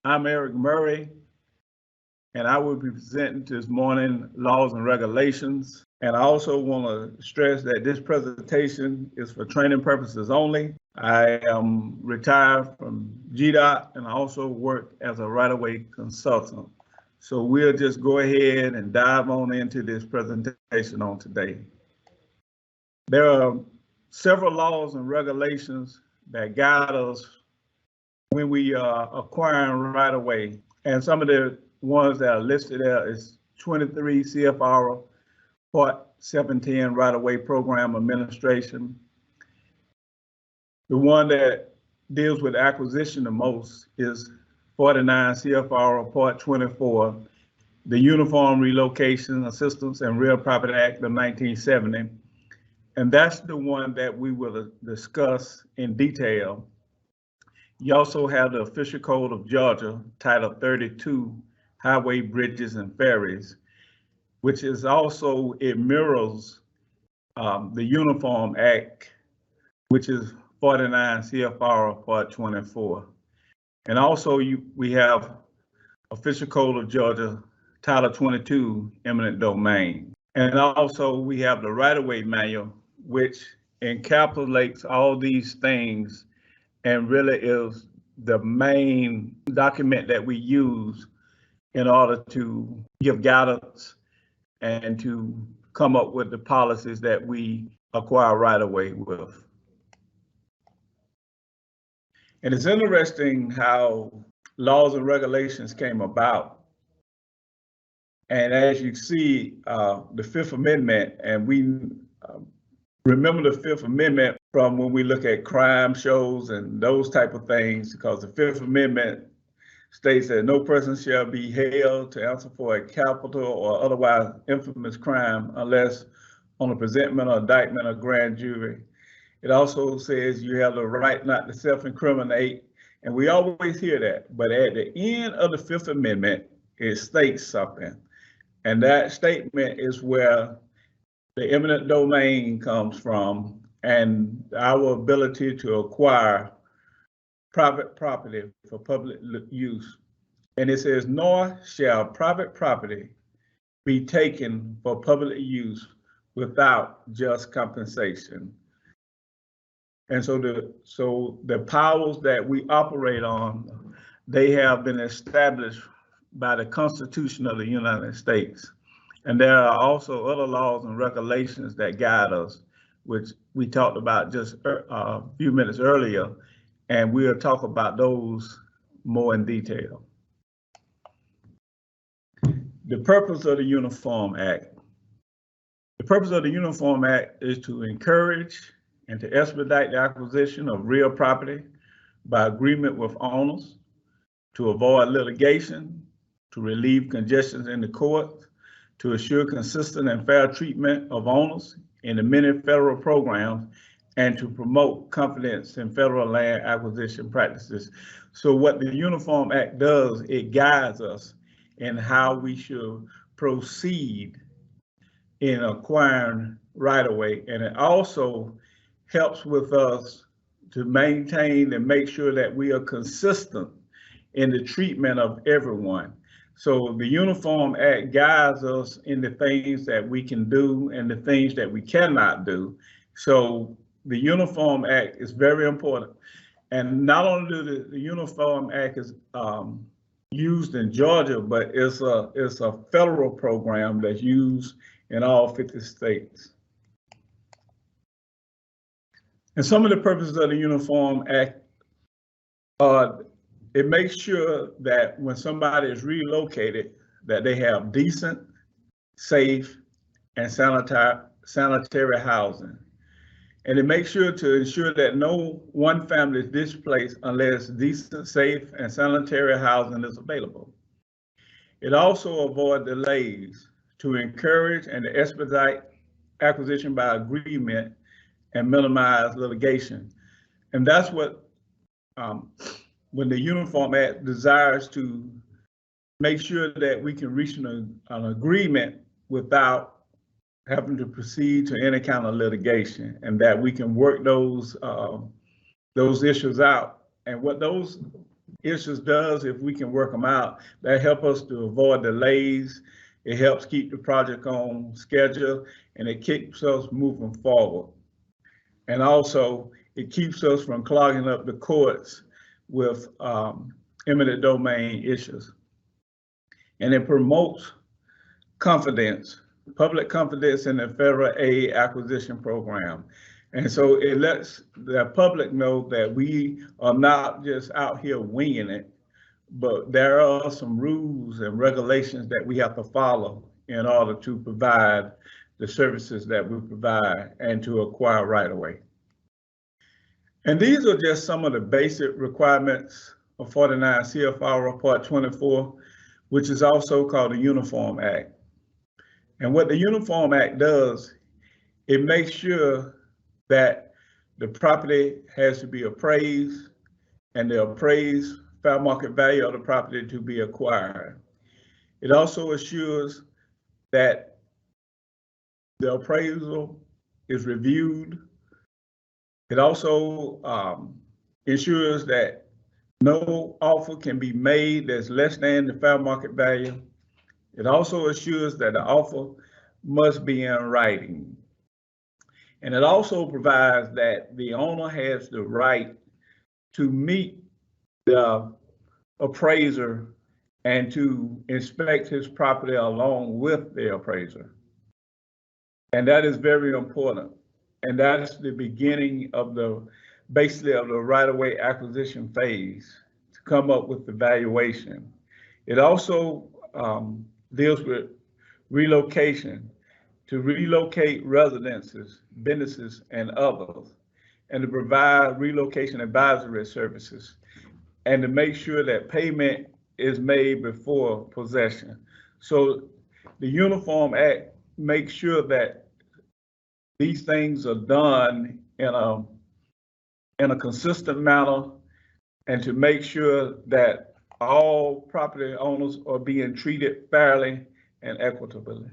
I'm Eric Murray, and I will be presenting this morning laws and regulations. And I also want to stress that this presentation is for training purposes only. I am retired from GDOT and I also work as a right-of-way consultant. So we'll just go ahead and dive on into this presentation on today. There are several laws and regulations that guide us when we are acquiring right-of-way. And some of the ones that are listed there is 23 CFR Part 710 Right-of-Way Program Administration. The one that deals with acquisition the most is 49 CFR Part 24, the Uniform Relocation Assistance and Real Property Act of 1970. And that's the one that we will discuss in detail. You also have the Official Code of Georgia, Title 32, Highway, Bridges, and Ferries, which is also, it mirrors the Uniform Act, which is 49 CFR Part 24. And also we have Official Code of Georgia, Title 22, Eminent Domain. And also we have the Right-of-Way Manual, which encapsulates all these things and really is the main document that we use in order to give guidance and to come up with the policies that we acquire right-of-way with. And it's interesting how laws and regulations came about. And as you see, the Fifth Amendment, and we remember the Fifth Amendment from when we look at crime shows and those type of things, because the Fifth Amendment states that no person shall be held to answer for a capital or otherwise infamous crime unless on a presentment or indictment of grand jury. It also says you have the right not to self-incriminate, and we always hear that, but at the end of the Fifth Amendment, it states something. And that statement is where the eminent domain comes from and our ability to acquire private property for public use. And it says, nor shall private property be taken for public use without just compensation. And so the powers that we operate on, they have been established by the Constitution of the United States. And there are also other laws and regulations that guide us, which we talked about just a few minutes earlier, and we'll talk about those more in detail. The purpose of the Uniform Act. The purpose of the Uniform Act is to encourage and to expedite the acquisition of real property by agreement with owners, to avoid litigation, to relieve congestion in the courts, to assure consistent and fair treatment of owners in the many federal programs, and to promote confidence in federal land acquisition practices. So what the Uniform Act does, it guides us in how we should proceed in acquiring right-of-way, and it also helps with us to maintain and make sure that we are consistent in the treatment of everyone. So the Uniform Act guides us in the things that we can do and the things that we cannot do. So the Uniform Act is very important. And not only do the Uniform Act is used in Georgia, but it's a federal program that's used in all 50 states. And some of the purposes of the Uniform Act are, it makes sure that when somebody is relocated, that they have decent, safe, and sanitary housing. And it makes sure to ensure that no one family is displaced unless decent, safe, and sanitary housing is available. It also avoids delays to encourage and to expedite acquisition by agreement and minimize litigation. And that's what, when the Uniform Act desires to make sure that we can reach an agreement without having to proceed to any kind of litigation, and that we can work those issues out. And what those issues does, if we can work them out, that help us to avoid delays. It helps keep the project on schedule, and it keeps us moving forward. And also, it keeps us from clogging up the courts with eminent domain issues. And it promotes confidence, public confidence in the federal aid acquisition program. And so it lets the public know that we are not just out here winging it, but there are some rules and regulations that we have to follow in order to provide the services that we provide and to acquire right away. And these are just some of the basic requirements of 49 CFR Report 24, which is also called the Uniform Act. And what the Uniform Act does, it makes sure that the property has to be appraised and the appraised fair market value of the property to be acquired. It also assures that the appraisal is reviewed. It also ensures that no offer can be made that's less than the fair market value. It also assures that the offer must be in writing. And it also provides that the owner has the right to meet the appraiser and to inspect his property along with the appraiser. And that is very important. And that is the beginning of basically of the right-of-way acquisition phase to come up with the valuation. It also deals with relocation, to relocate residences, businesses, and others, and to provide relocation advisory services, and to make sure that payment is made before possession. So the Uniform Act makes sure that these things are done in a consistent manner, and to make sure that all property owners are being treated fairly and equitably.